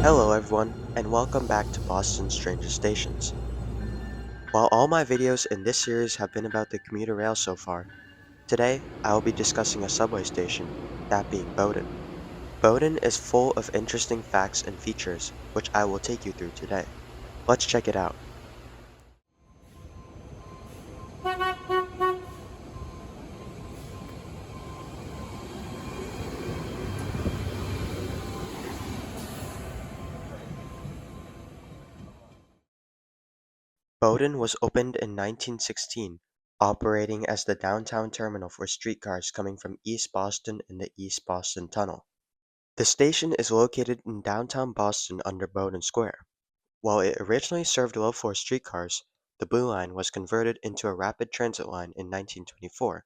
Hello everyone, and welcome back to Boston's Strangest Stations. While all my videos in this series have been about the commuter rail so far, today I will be discussing a subway station, that being Bowdoin. Bowdoin is full of interesting facts and features, which I will take you through today. Let's check it out. Bowdoin was opened in 1916, operating as the downtown terminal for streetcars coming from East Boston in the East Boston Tunnel. The station is located in downtown Boston under Bowdoin Square. While it originally served low-floor streetcars, the Blue Line was converted into a rapid transit line in 1924,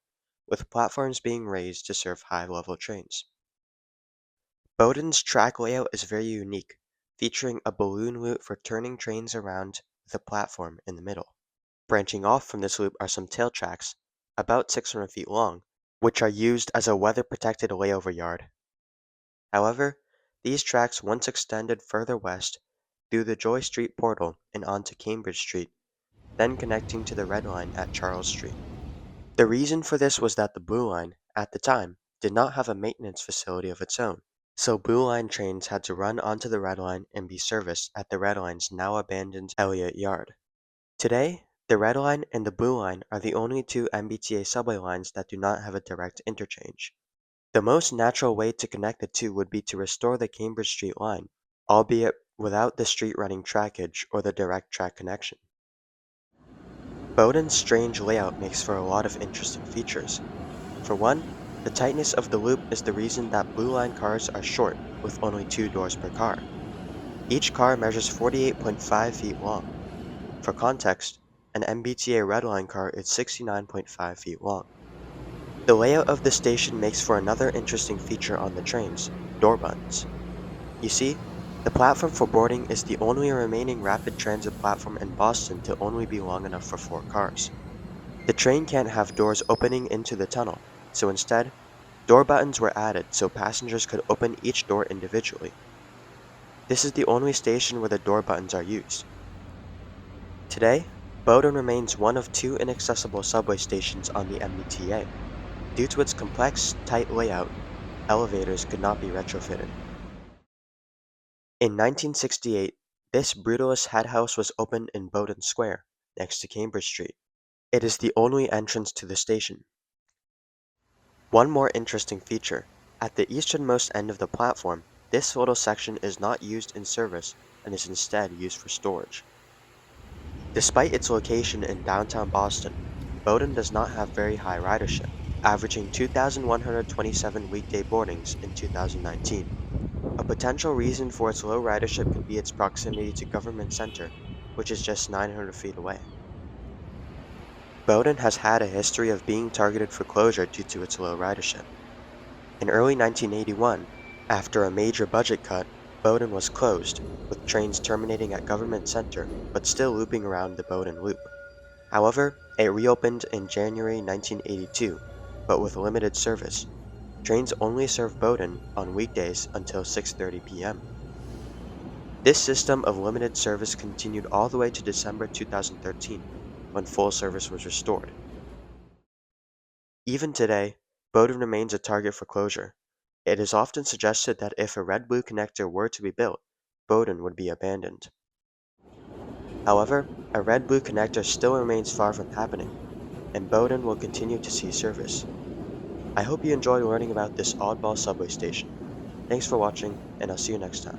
with platforms being raised to serve high-level trains. Bowdoin's track layout is very unique, featuring a balloon loop for turning trains around with a platform in the middle. Branching off from this loop are some tail tracks, about 600 feet long, which are used as a weather-protected layover yard. However, these tracks once extended further west through the Joy Street portal and onto Cambridge Street, then connecting to the Red Line at Charles Street. The reason for this was that the Blue Line, at the time, did not have a maintenance facility of its own, so Blue Line trains had to run onto the Red Line and be serviced at the Red Line's now abandoned Elliott Yard. Today, the Red Line and the Blue Line are the only two MBTA subway lines that do not have a direct interchange. The most natural way to connect the two would be to restore the Cambridge Street line, albeit without the street running trackage or the direct track connection. Bowdoin's strange layout makes for a lot of interesting features. For one, the tightness of the loop is the reason that Blue Line cars are short, with only 2 doors per car. Each car measures 48.5 feet long. For context, an MBTA Red Line car is 69.5 feet long. The layout of the station makes for another interesting feature on the trains, door buttons. You see, the platform for boarding is the only remaining rapid transit platform in Boston to only be long enough for 4 cars. The train can't have doors opening into the tunnel, so instead, door buttons were added so passengers could open each door individually. This is the only station where the door buttons are used. Today, Bowdoin remains one of 2 inaccessible subway stations on the MBTA. Due to its complex, tight layout, elevators could not be retrofitted. In 1968, this brutalist head house was opened in Bowdoin Square, next to Cambridge Street. It is the only entrance to the station. One more interesting feature, at the easternmost end of the platform, this little section is not used in service and is instead used for storage. Despite its location in downtown Boston, Bowdoin does not have very high ridership, averaging 2,127 weekday boardings in 2019. A potential reason for its low ridership could be its proximity to Government Center, which is just 900 feet away. Bowdoin has had a history of being targeted for closure due to its low ridership. In early 1981, after a major budget cut, Bowdoin was closed, with trains terminating at Government Center but still looping around the Bowdoin Loop. However, it reopened in January 1982, but with limited service. Trains only serve Bowdoin on weekdays until 6:30 p.m. This system of limited service continued all the way to December 2013, when full service was restored. Even today, Bowdoin remains a target for closure. It is often suggested that if a red-blue connector were to be built, Bowdoin would be abandoned. However, a red-blue connector still remains far from happening, and Bowdoin will continue to see service. I hope you enjoyed learning about this oddball subway station. Thanks for watching, and I'll see you next time.